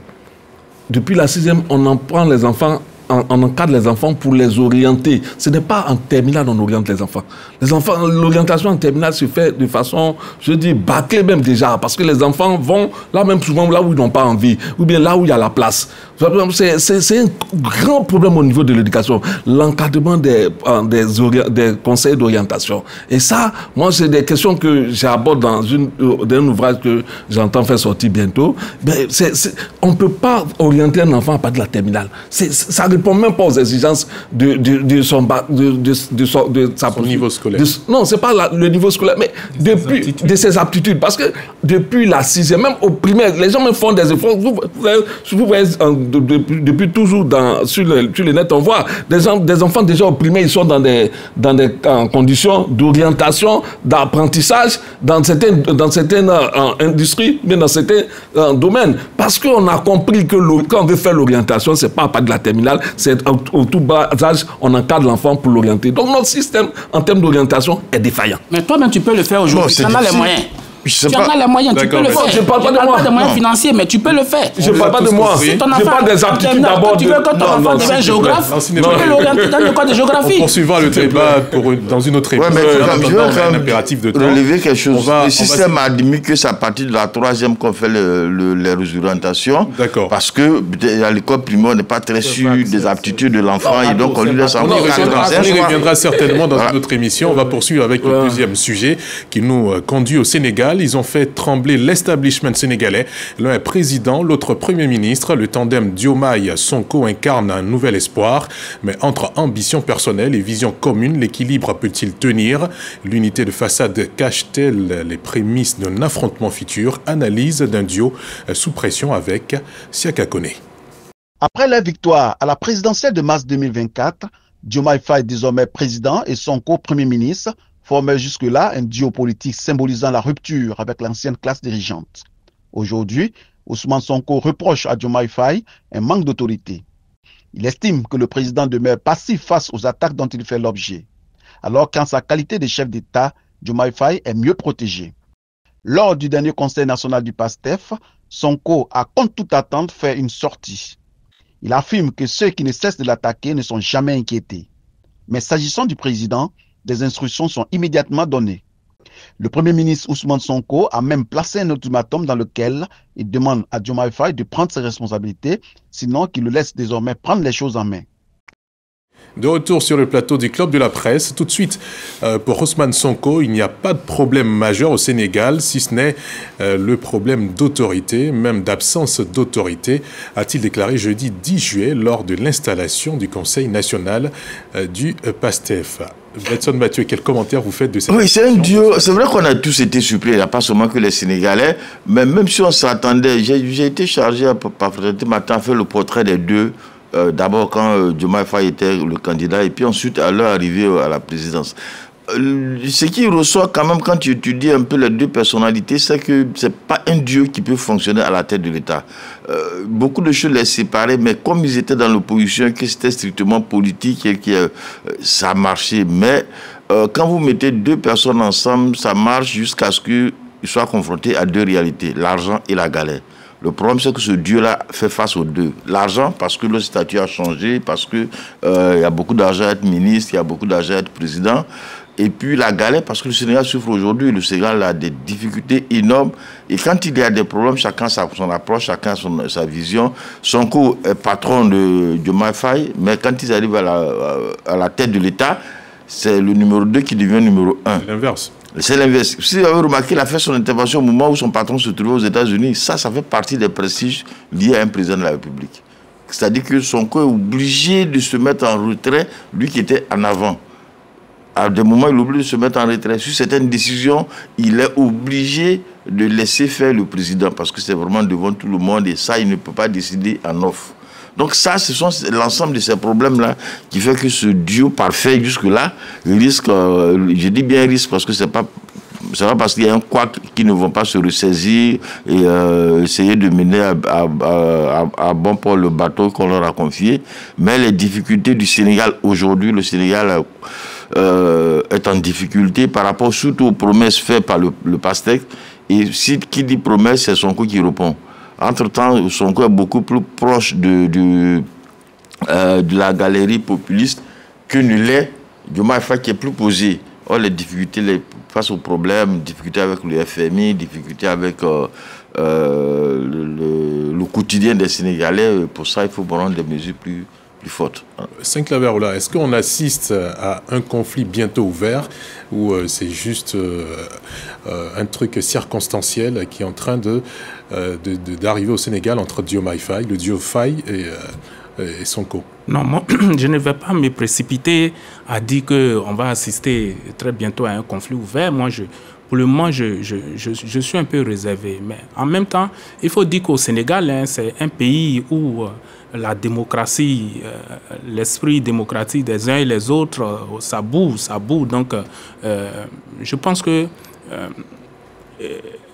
Depuis la 6e, on en prend les enfants, on encadre les enfants pour les orienter. Ce n'est pas en terminale qu'on oriente les enfants. L'orientation en terminale se fait de façon, je dis, bâclée même déjà, parce que les enfants vont là même souvent là où ils n'ont pas envie, ou bien là où il y a la place. C'est un grand problème au niveau de l'éducation, l'encadrement des conseils d'orientation. Et ça, moi, c'est des questions que j'aborde dans un ouvrage que j'entends faire sortir bientôt. Mais on ne peut pas orienter un enfant à partir de la terminale. Ça ne répond même pas aux exigences de son niveau scolaire. Non, ce n'est pas le niveau scolaire, mais de ses aptitudes. Parce que depuis la 6e, même au primaire, les gens me font des efforts. Vous voyez, depuis toujours sur le net, on voit des enfants déjà au primaire, ils sont dans des conditions d'orientation, d'apprentissage, dans certaines industries, mais dans certains domaines. Parce qu'on a compris que quand on veut faire l'orientation, ce n'est pas à partir de la terminale, c'est au tout bas âge, on encadre l'enfant pour l'orienter. Donc notre système, en termes d'orientation, est défaillant. Mais toi-même, tu peux le faire aujourd'hui. Tu en as les moyens. Tu en as les moyens, tu peux le faire. Je ne parle pas de moi. Des moyens financiers, mais tu peux le faire. Je ne parle pas de moi. Je parle des aptitudes d'abord. Tu veux que ton enfant devienne géographe, tu peux l'orienter dans le cours de géographie. On poursuivra le débat dans une autre émission. Je veux un impératif de temps. Relever quelque chose. Le système a admis que c'est à partir de la 3e qu'on fait les orientations. D'accord. Parce que à l'école primaire, on n'est pas très sûr des aptitudes de l'enfant et donc on lui laisse encore. On y reviendra certainement dans une autre émission. On va poursuivre avec le deuxième sujet qui nous conduit au Sénégal. Ils ont fait trembler l'establishment sénégalais. L'un est président, l'autre premier ministre. Le tandem Diomaye-Sonko incarne un nouvel espoir. Mais entre ambition personnelle et vision commune, l'équilibre peut-il tenir? L'unité de façade cache-t-elle les prémices d'un affrontement futur? Analyse d'un duo sous pression avec Siaka Kone. Après la victoire à la présidentielle de mars 2024, Diomaye Faye désormais président et Sonko premier ministre formait jusque-là un duo politique symbolisant la rupture avec l'ancienne classe dirigeante. Aujourd'hui, Ousmane Sonko reproche à Diomaye Faye un manque d'autorité. Il estime que le président demeure passif face aux attaques dont il fait l'objet, alors qu'en sa qualité de chef d'État, Diomaye Faye est mieux protégé. Lors du dernier conseil national du PASTEF, Sonko a contre toute attente fait une sortie. Il affirme que ceux qui ne cessent de l'attaquer ne sont jamais inquiétés. Mais s'agissant du président, des instructions sont immédiatement données. Le Premier ministre Ousmane Sonko a même placé un ultimatum dans lequel il demande à Diomaye Faye de prendre ses responsabilités, sinon qu'il le laisse désormais prendre les choses en main. De retour sur le plateau du Club de la Presse, tout de suite, pour Ousmane Sonko, il n'y a pas de problème majeur au Sénégal, si ce n'est le problème d'autorité, même d'absence d'autorité, a-t-il déclaré jeudi 10 juillet lors de l'installation du Conseil national du PASTEF. Betson Mathieu, quel commentaire vous faites de cette Oui, c'est un duo. C'est vrai qu'on a tous été surpris, il n'y a pas seulement que les Sénégalais, mais même si on s'attendait, j'ai été chargé par Frédéric Matin à faire le portrait des deux. D'abord quand Diomaye Faye était le candidat et puis ensuite à leur arrivée à la présidence. Ce qui ressort quand même quand tu dis un peu les deux personnalités, c'est que c'est pas un duo qui peut fonctionner à la tête de l'État. Beaucoup de choses les séparaient, mais comme ils étaient dans l'opposition, que c'était strictement politique et que ça marchait. Mais quand vous mettez deux personnes ensemble, ça marche jusqu'à ce qu'ils soient confrontés à deux réalités, l'argent et la galère. Le problème, c'est que ce Dieu-là fait face aux deux. L'argent, parce que le statut a changé, parce que il y a beaucoup d'argent à être ministre, il y a beaucoup d'argent à être président. Et puis la galère, parce que le Sénégal souffre aujourd'hui. Le Sénégal a des difficultés énormes. Et quand il y a des problèmes, chacun son approche, chacun sa vision. Sonko est patron de Diomaye Faye, mais quand ils arrivent à la tête de l'État, c'est le numéro 2 qui devient numéro 1. C'est l'inverse. C'est l'inverse. Si vous avez remarqué, il a fait son intervention au moment où son patron se trouvait aux États-Unis. Ça fait partie des prestiges liés à un président de la République. C'est-à-dire que Sonko est obligé de se mettre en retrait, lui qui était en avant. À des moments, il est obligé de se mettre en retrait. Sur certaines décisions, il est obligé de laisser faire le président parce que c'est vraiment devant tout le monde et ça, il ne peut pas décider en off. Donc ça, ce sont l'ensemble de ces problèmes-là qui fait que ce duo parfait jusque-là risque, je dis bien risque parce que c'est pas parce qu'il y a un couac qui ne vont pas se ressaisir et essayer de mener à bon port le bateau qu'on leur a confié. Mais les difficultés du Sénégal aujourd'hui, le Sénégal est en difficulté par rapport surtout aux promesses faites par le PASTEF. Et si qui dit promesse, c'est Sonko qui répond. Entre-temps, Sonko est beaucoup plus proche de la galerie populiste que ne l'est Diomaye Faye qui est plus posé. Or, les difficultés face aux problèmes, difficultés avec le FMI, difficultés avec le quotidien des Sénégalais, pour ça, il faut prendre des mesures plus fortes. Saint-Claver, est-ce qu'on assiste à un conflit bientôt ouvert ou c'est juste un truc circonstanciel qui est en train d'arriver au Sénégal entre Diomaye Faye, le duo Faye et Sonko? Non, moi, je ne vais pas me précipiter à dire qu'on va assister très bientôt à un conflit ouvert. Moi, pour le moment, je suis un peu réservé. Mais en même temps, il faut dire qu'au Sénégal, c'est un pays où la démocratie, l'esprit démocratique des uns et les autres, ça boue. Donc, je pense que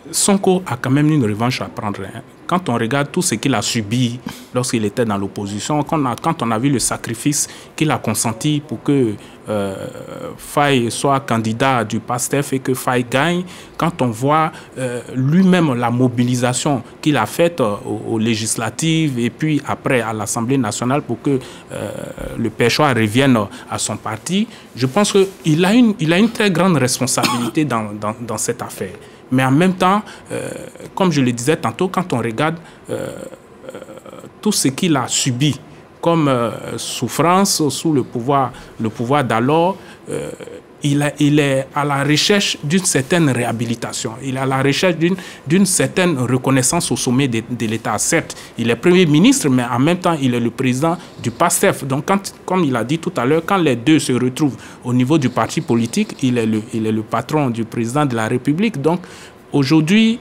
Sonko a quand même une revanche à prendre. Quand on regarde tout ce qu'il a subi lorsqu'il était dans l'opposition, quand on a vu le sacrifice qu'il a consenti pour que Faye soit candidat du PASTEF et que Faye gagne, quand on voit lui-même la mobilisation qu'il a faite aux législatives et puis après à l'Assemblée nationale pour que le Péchois revienne à son parti, je pense qu'il a une très grande responsabilité dans cette affaire. Mais en même temps, comme je le disais tantôt, quand on regarde tout ce qu'il a subi comme souffrance sous le pouvoir d'alors, il est à la recherche d'une certaine réhabilitation. Il est à la recherche d'une certaine reconnaissance au sommet de l'État. Certes, il est Premier ministre, mais en même temps, il est le président du PASTEF. Donc, comme il a dit tout à l'heure, quand les deux se retrouvent au niveau du parti politique, il est le patron du président de la République. Donc, aujourd'hui,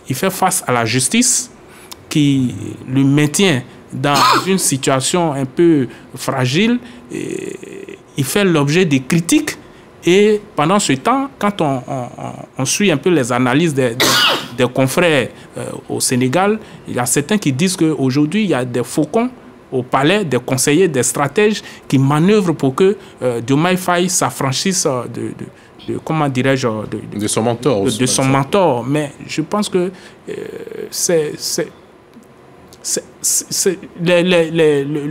il fait face à la justice qui le maintient dans une situation un peu fragile. Et il fait l'objet des critiques. Et pendant ce temps, quand on suit un peu les analyses des confrères au Sénégal, il y a certains qui disent qu'aujourd'hui, il y a des faucons au palais, des conseillers, des stratèges qui manœuvrent pour que Diomaye Faye s'affranchisse comment dirais-je, de son mentor. De son mentor. Mais je pense que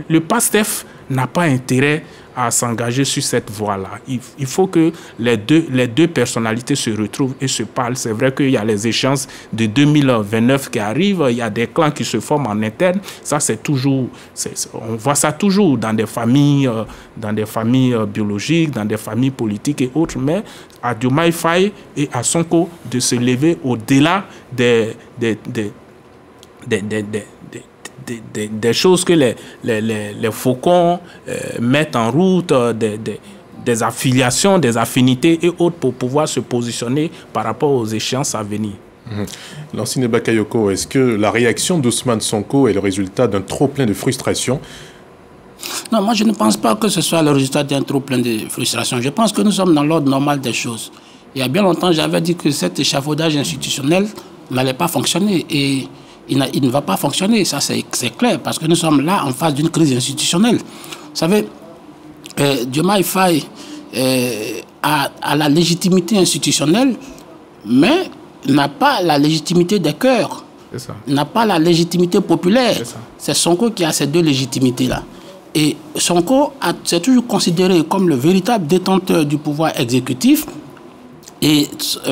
le PASTEF n'a pas intérêt à s'engager sur cette voie-là. Il faut que les deux personnalités se retrouvent et se parlent. C'est vrai qu'il y a les échéances de 2029 qui arrivent, il y a des clans qui se forment en interne. Ça, c'est toujours... on voit ça toujours dans des familles biologiques, dans des familles politiques et autres. Mais à Diomaye Faye et à Sonko de se lever au-delà des choses que les faucons mettent en route, des affiliations, des affinités et autres pour pouvoir se positionner par rapport aux échéances à venir. Lansine Bakayoko, est-ce que la réaction d'Ousmane Sonko est le résultat d'un trop-plein de frustration? Non, moi je ne pense pas que ce soit le résultat d'un trop-plein de frustration. Je pense que nous sommes dans l'ordre normal des choses. Il y a bien longtemps, j'avais dit que cet échafaudage institutionnel n'allait pas fonctionner et il ne va pas fonctionner, ça c'est clair, parce que nous sommes là en face d'une crise institutionnelle. Vous savez, Diomaye Faye a la légitimité institutionnelle, mais n'a pas la légitimité des cœurs. n'a pas la légitimité populaire. C'est Sonko qui a ces deux légitimités-là. Et Sonko s'est toujours considéré comme le véritable détenteur du pouvoir exécutif. Et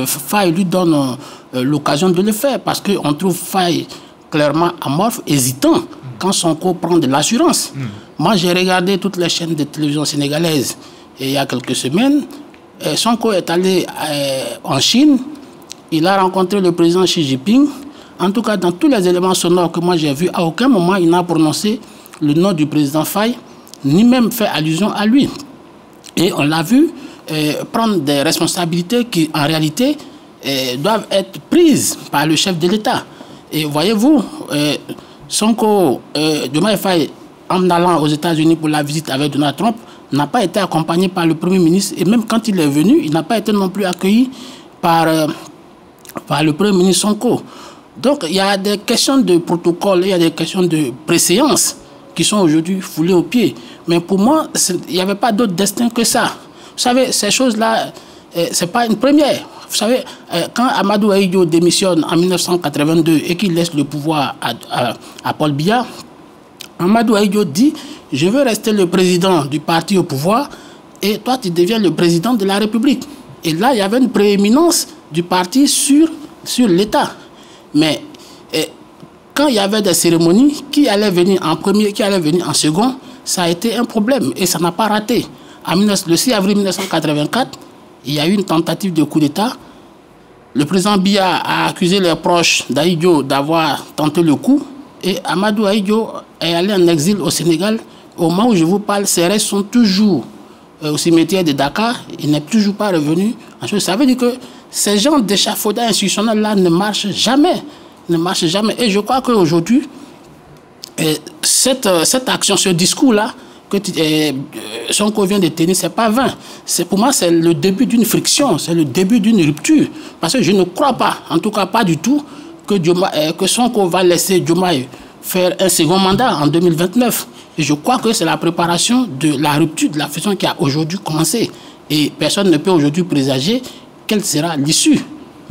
Faye lui donne l'occasion de le faire parce qu'on trouve Faye clairement amorphe, hésitant quand Sonko prend de l'assurance. Moi, j'ai regardé toutes les chaînes de télévision sénégalaises il y a quelques semaines. Sonko est allé en Chine. Il a rencontré le président Xi Jinping. En tout cas, dans tous les éléments sonores que moi j'ai vus, à aucun moment il n'a prononcé le nom du président Faye, ni même fait allusion à lui. Et on l'a vu prendre des responsabilités qui, en réalité, doivent être prises par le chef de l'État. Et voyez-vous, Sonko, Diomaye Faye, en allant aux États-Unis pour la visite avec Donald Trump, n'a pas été accompagné par le Premier ministre. Et même quand il est venu, il n'a pas été non plus accueilli par le Premier ministre Sonko. Donc, il y a des questions de protocole, il y a des questions de préséance qui sont aujourd'hui foulées aux pieds. Mais pour moi, il n'y avait pas d'autre destin que ça. Vous savez, ces choses-là, ce n'est pas une première. Vous savez, quand Amadou Ahidjo démissionne en 1982 et qu'il laisse le pouvoir à Paul Biya, Amadou Ahidjo dit « Je veux rester le président du parti au pouvoir et toi, tu deviens le président de la République. » Et là, il y avait une prééminence du parti sur l'État. Mais quand il y avait des cérémonies, qui allait venir en premier, qui allait venir en second, ça a été un problème et ça n'a pas raté. Le 6 avril 1984, il y a eu une tentative de coup d'État. Le président Biya a accusé les proches d'Ahidjo d'avoir tenté le coup et Amadou Ahidjo est allé en exil au Sénégal. Au moment où je vous parle, ses restes sont toujours au cimetière de Dakar. Il n'est toujours pas revenu. Ça veut dire que ces genres d'échafaudage institutionnel-là ne marchent jamais. Ne marchent jamais. Et je crois qu'aujourd'hui, cette action, ce discours-là, que Sonko vient de tenir, ce n'est pas vain. Pour moi, c'est le début d'une friction, c'est le début d'une rupture. Parce que je ne crois pas, en tout cas pas du tout, que Sonko va laisser Diomaye faire un second mandat en 2029. Et je crois que c'est la préparation de la rupture, de la friction qui a aujourd'hui commencé. Et personne ne peut aujourd'hui présager quelle sera l'issue.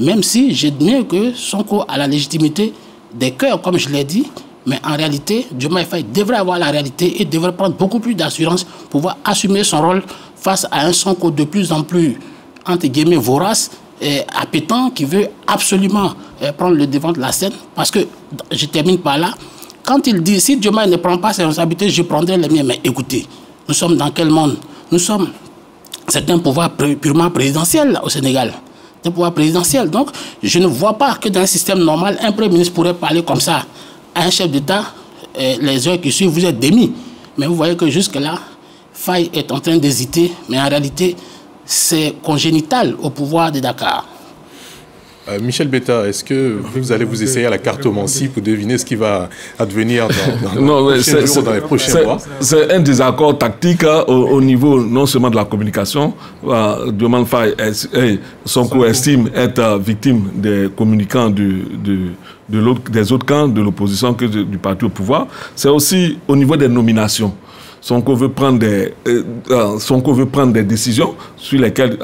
Même si j'admets que Sonko a la légitimité des cœurs, comme je l'ai dit, mais en réalité, Diomaye Faye devrait avoir la réalité et devrait prendre beaucoup plus d'assurance pour pouvoir assumer son rôle face à un Sonko de plus en plus, entre guillemets, vorace et appétant, qui veut absolument prendre le devant de la scène. Parce que, je termine par là, quand il dit, si Diomaye ne prend pas ses responsabilités, je prendrai les miens. Mais écoutez, nous sommes dans quel monde? C'est un pouvoir purement présidentiel là, au Sénégal. C'est un pouvoir présidentiel. Donc, je ne vois pas que dans un système normal, un Premier ministre pourrait parler comme ça à un chef d'État. Les heures qui suivent, vous êtes démis. Mais vous voyez que jusque-là, Faye est en train d'hésiter. Mais en réalité, c'est congénital au pouvoir de Dakar. Michel Betta, est-ce que vous allez vous essayer à la cartomancie pour deviner ce qui va advenir dans les prochains mois? C'est un désaccord tactique au niveau non seulement de la communication. Diomaye Faye, Sonko estime être victime des communicants des autres camps de l'opposition que du parti au pouvoir. C'est aussi au niveau des nominations. Sonko veut prendre des décisions sur lesquelles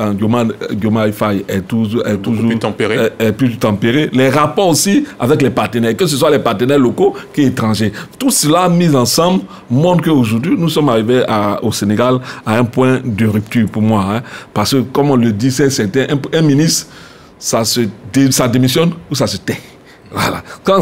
Diomaye Faye est toujours plus tempéré. Les rapports aussi avec les partenaires, que ce soit les partenaires locaux qu'étrangers. Tout cela mis ensemble montre qu'aujourd'hui, nous sommes arrivés au Sénégal à un point de rupture pour moi. Hein, parce que, comme on le dit, c'est un ministre, ça démissionne ou ça se tait. Voilà. Quand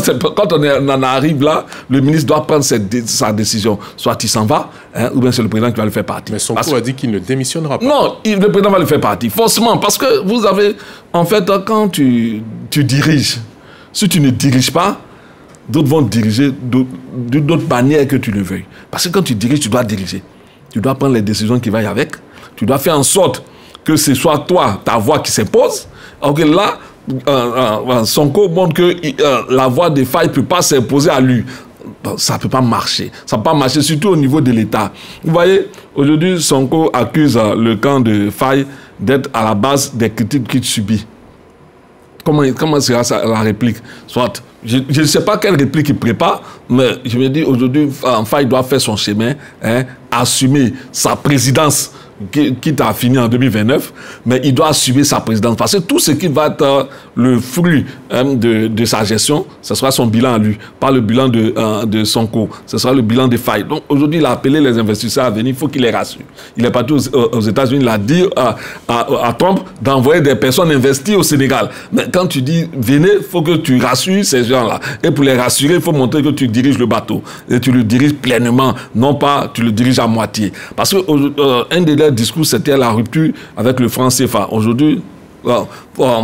on en arrive là, le ministre doit prendre sa décision. Soit il s'en va, hein, ou bien c'est le président qui va le faire partir. Mais Sonko a dit qu'il ne démissionnera pas. Non, le président va le faire partir, forcément. Parce que vous avez, en fait, quand tu diriges, si tu ne diriges pas, d'autres vont diriger d'autres manières que tu le veuilles. Parce que quand tu diriges, tu dois diriger. Tu dois prendre les décisions qui vont avec. Tu dois faire en sorte que ce soit toi, ta voix qui s'impose. Ok, là, Sonko montre que la voix de Faye ne peut pas s'imposer à lui. Ça ne peut pas marcher. Ça ne peut pas marcher, surtout au niveau de l'État. Vous voyez, aujourd'hui, Sonko accuse le camp de Faye d'être à la base des critiques qu'il subit. Comment sera la réplique? Soit, je ne sais pas quelle réplique il prépare, mais je me dis aujourd'hui, Faye doit faire son chemin, hein, assumer sa présidence quitte à finir en 2029, mais il doit assumer sa présidence. Parce que tout ce qui va être le fruit de sa gestion, ce sera son bilan à lui, pas le bilan de Sonko, ce sera le bilan des failles. Donc aujourd'hui, il a appelé les investisseurs à venir, il faut qu'il les rassure. Il est parti aux États-Unis, il a dit à Trump d'envoyer des personnes investies au Sénégal. Mais quand tu dis venez, il faut que tu rassures ces gens-là. Et pour les rassurer, il faut montrer que tu diriges le bateau. Et tu le diriges pleinement, non pas tu le diriges à moitié. Parce que un des leurs discours, c'était la rupture avec le franc CFA. Aujourd'hui,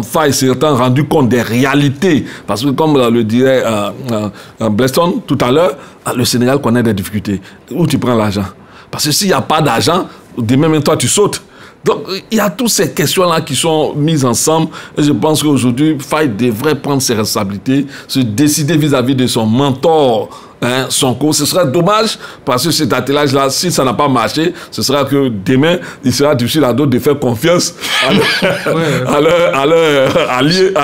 Faye s'est rendu compte des réalités. Parce que comme le dirait Bleston tout à l'heure, le Sénégal connaît des difficultés. Où tu prends l'argent? Parce que s'il n'y a pas d'argent, demain même toi tu sautes. Donc, il y a toutes ces questions-là qui sont mises ensemble. Et je pense qu'aujourd'hui, Faye devrait prendre ses responsabilités, se décider vis-à-vis de son mentor, Sonko. Ce serait dommage parce que cet attelage-là, si ça n'a pas marché, ce sera que demain, il sera difficile à d'autres de faire confiance à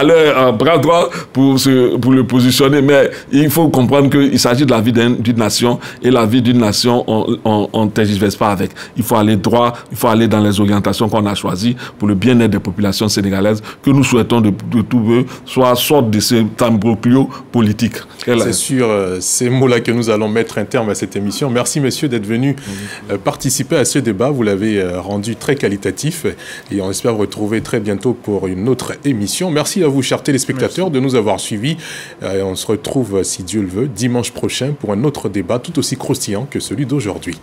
leur bras droit pour le positionner. Mais il faut comprendre qu'il s'agit de la vie d'une nation et la vie d'une nation, on ne tergiverse pas avec. Il faut aller droit, il faut aller dans les orientations qu'on a choisies pour le bien-être des populations sénégalaises que nous souhaitons de tout vœu, soit sorte de ce tambouclio politique. C'est sûr, ces mots-là que nous allons mettre un terme à cette émission. Merci, messieurs, d'être venus participer à ce débat. Vous l'avez rendu très qualitatif et on espère vous retrouver très bientôt pour une autre émission. Merci à vous, chers téléspectateurs, de nous avoir suivis. On se retrouve, si Dieu le veut, dimanche prochain pour un autre débat tout aussi croustillant que celui d'aujourd'hui.